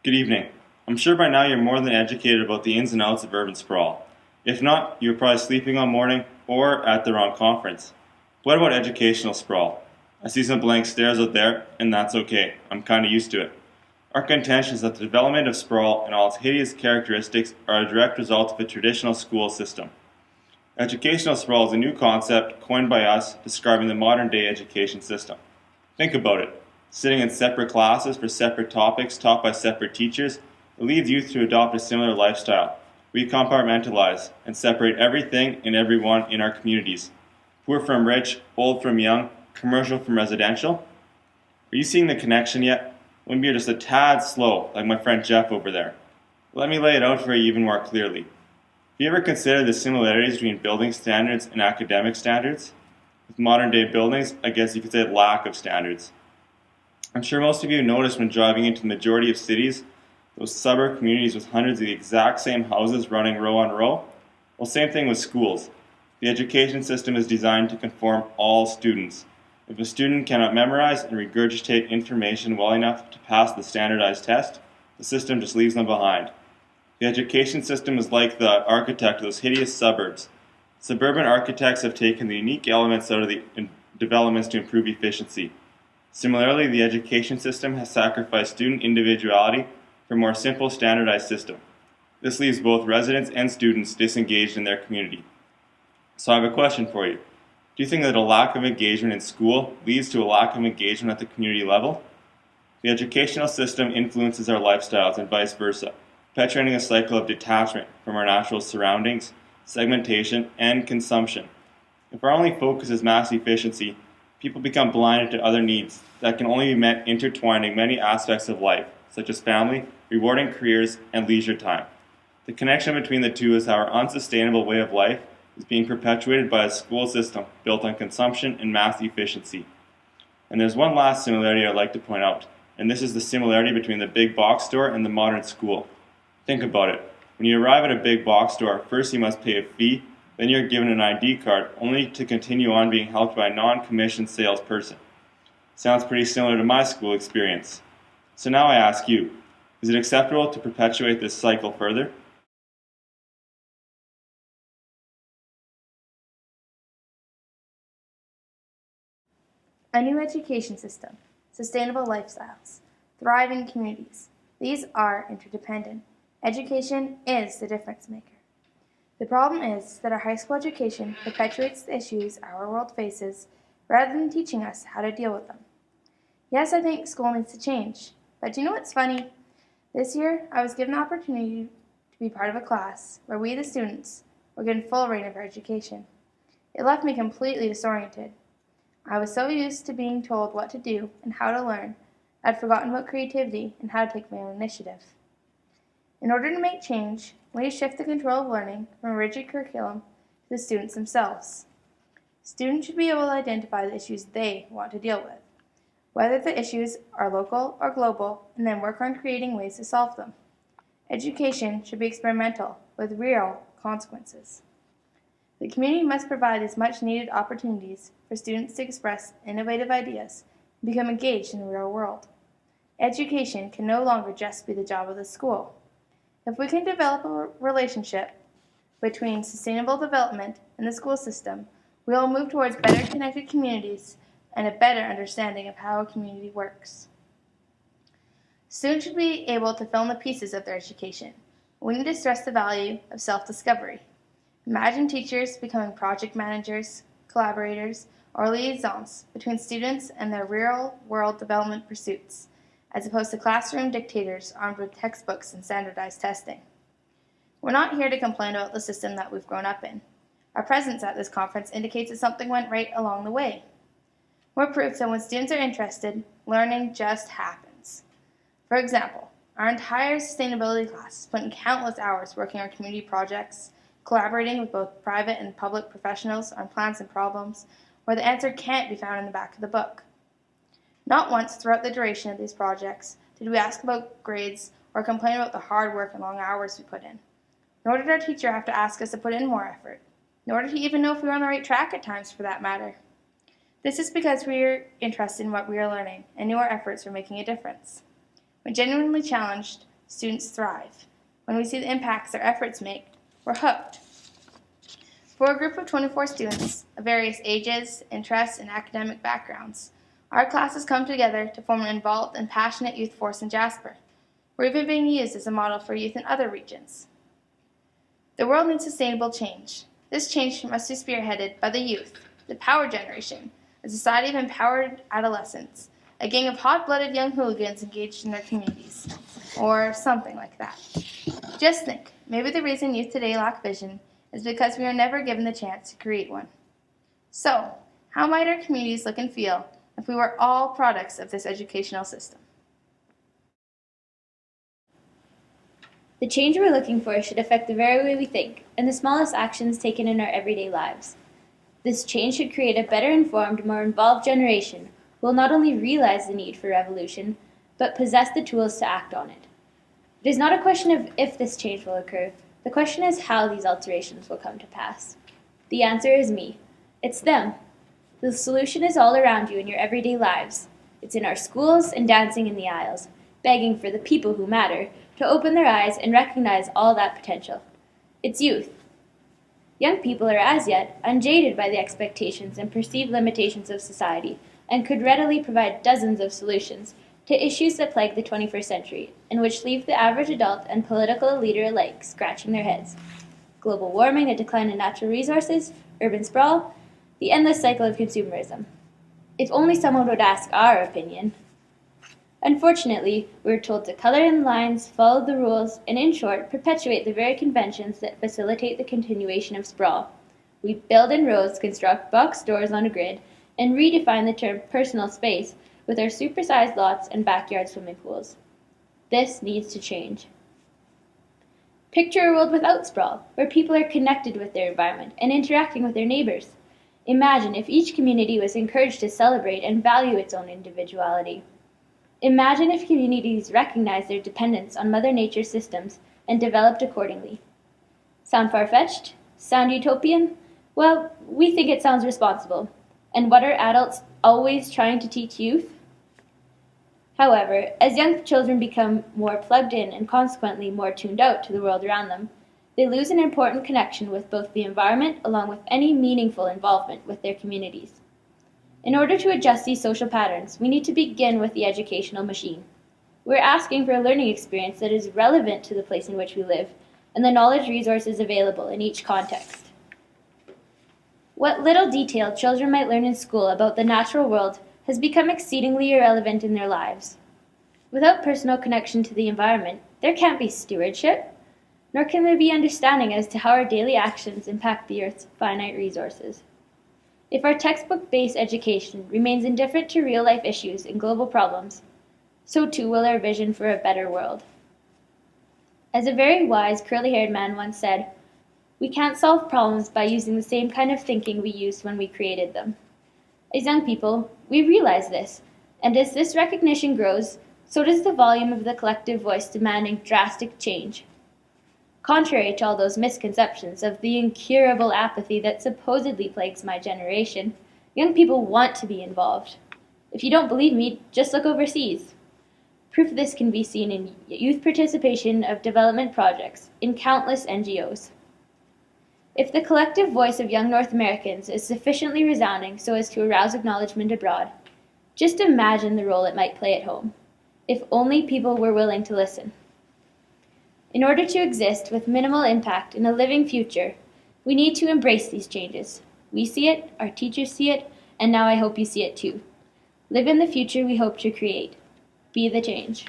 Good evening. I'm sure by now you're more than educated about the ins and outs of urban sprawl. If not, you're probably sleeping all morning or at the wrong conference. What about educational sprawl? I see some blank stares out there, and that's okay. I'm kinda used to it. Our contention is that the development of sprawl and all its hideous characteristics are a direct result of a traditional school system. Educational sprawl is a new concept coined by us describing the modern day education system. Think about it. Sitting in separate classes for separate topics taught by separate teachers, it leads youth to adopt a similar lifestyle. We compartmentalize and separate everything and everyone in our communities. Poor from rich, old from young, commercial from residential. Are you seeing the connection yet? Maybe you're just a tad slow, like my friend Geoff over there. Let me lay it out for you even more clearly. Have you ever considered the similarities between building standards and academic standards? With modern day buildings, I guess you could say lack of standards. I'm sure most of you noticed when driving into the majority of cities, those suburb communities with hundreds of the exact same houses running row on row. Well, same thing with schools. The education system is designed to conform all students. If a student cannot memorize and regurgitate information well enough to pass the standardized test, the system just leaves them behind. The education system is like the architect of those hideous suburbs. Suburban architects have taken the unique elements out of the developments to improve efficiency. Similarly, the education system has sacrificed student individuality for a more simple, standardized system. This leaves both residents and students disengaged in their community. So I have a question for you. Do you think that a lack of engagement in school leads to a lack of engagement at the community level? The educational system influences our lifestyles and vice versa, perpetuating a cycle of detachment from our natural surroundings, segmentation, and consumption. If our only focus is mass efficiency, people become blinded to other needs that can only be met intertwining many aspects of life, such as family, rewarding careers, and leisure time. The connection between the two is how our unsustainable way of life is being perpetuated by a school system built on consumption and mass efficiency. And there's one last similarity I'd like to point out, and this is the similarity between the big box store and the modern school. Think about it. When you arrive at a big box store, first you must pay a fee, then you're given an ID card, only to continue on being helped by a non-commissioned salesperson. Sounds pretty similar to my school experience. So now I ask you, is it acceptable to perpetuate this cycle further? A new education system, sustainable lifestyles, thriving communities. These are interdependent. Education is the difference maker. The problem is that our high school education perpetuates the issues our world faces rather than teaching us how to deal with them. Yes, I think school needs to change, but do you know what's funny? This year, I was given the opportunity to be part of a class where we, the students, were given full reign of our education. It left me completely disoriented. I was so used to being told what to do and how to learn, I'd forgotten about creativity and how to take my own initiative. In order to make change, we need to shift the control of learning from a rigid curriculum to the students themselves. Students should be able to identify the issues they want to deal with, whether the issues are local or global, and then work on creating ways to solve them. Education should be experimental, with real consequences. The community must provide these much-needed opportunities for students to express innovative ideas and become engaged in the real world. Education can no longer just be the job of the school. If we can develop a relationship between sustainable development and the school system, we will move towards better connected communities and a better understanding of how a community works. Students should be able to fill in the pieces of their education. We need to stress the value of self-discovery. Imagine teachers becoming project managers, collaborators, or liaisons between students and their real-world development pursuits, as opposed to classroom dictators armed with textbooks and standardized testing. We're not here to complain about the system that we've grown up in. Our presence at this conference indicates that something went right along the way. We're proof that when students are interested, learning just happens. For example, our entire sustainability class has put in countless hours working on community projects, collaborating with both private and public professionals on plans and problems where the answer can't be found in the back of the book. Not once throughout the duration of these projects did we ask about grades or complain about the hard work and long hours we put in. Nor did our teacher have to ask us to put in more effort. Nor did he even know if we were on the right track at times, for that matter. This is because we are interested in what we are learning and knew our efforts were making a difference. When genuinely challenged, students thrive. When we see the impacts their efforts make, we're hooked. For a group of 24 students of various ages, interests, and academic backgrounds, our classes come together to form an involved and passionate youth force in Jasper. We're even being used as a model for youth in other regions. The world needs sustainable change. This change must be spearheaded by the youth, the power generation, a society of empowered adolescents, a gang of hot-blooded young hooligans engaged in their communities, or something like that. Just think, maybe the reason youth today lack vision is because we are never given the chance to create one. So, how might our communities look and feel if we were all products of this educational system? The change we're looking for should affect the very way we think and the smallest actions taken in our everyday lives. This change should create a better informed, more involved generation who will not only realize the need for revolution, but possess the tools to act on it. It is not a question of if this change will occur. The question is how these alterations will come to pass. The answer is me. It's them. The solution is all around you in your everyday lives. It's in our schools and dancing in the aisles, begging for the people who matter to open their eyes and recognize all that potential. It's youth. Young people are as yet unjaded by the expectations and perceived limitations of society and could readily provide dozens of solutions to issues that plague the 21st century and which leave the average adult and political leader alike scratching their heads. Global warming, a decline in natural resources, urban sprawl, the endless cycle of consumerism. If only someone would ask our opinion. Unfortunately, we're told to color in lines, follow the rules, and in short, perpetuate the very conventions that facilitate the continuation of sprawl. We build in rows, construct box stores on a grid, and redefine the term personal space with our supersized lots and backyard swimming pools. This needs to change. Picture a world without sprawl, where people are connected with their environment and interacting with their neighbors. Imagine if each community was encouraged to celebrate and value its own individuality. Imagine if communities recognized their dependence on Mother Nature's systems and developed accordingly. Sound far-fetched? Sound utopian? Well, we think it sounds responsible. And what are adults always trying to teach youth? However, as young children become more plugged in and consequently more tuned out to the world around them, they lose an important connection with both the environment along with any meaningful involvement with their communities. In order to adjust these social patterns, we need to begin with the educational machine. We're asking for a learning experience that is relevant to the place in which we live and the knowledge resources available in each context. What little detail children might learn in school about the natural world has become exceedingly irrelevant in their lives. Without personal connection to the environment, there can't be stewardship, nor can there be understanding as to how our daily actions impact the Earth's finite resources. If our textbook-based education remains indifferent to real-life issues and global problems, so too will our vision for a better world. As a very wise, curly-haired man once said, "We can't solve problems by using the same kind of thinking we used when we created them." As young people, we realize this, and as this recognition grows, so does the volume of the collective voice demanding drastic change. Contrary to all those misconceptions of the incurable apathy that supposedly plagues my generation, young people want to be involved. If you don't believe me, just look overseas. Proof of this can be seen in youth participation of development projects in countless NGOs. If the collective voice of young North Americans is sufficiently resounding so as to arouse acknowledgement abroad, just imagine the role it might play at home, if only people were willing to listen. In order to exist with minimal impact in a living future, we need to embrace these changes. We see it, our teachers see it, and now I hope you see it too. Live in the future we hope to create. Be the change.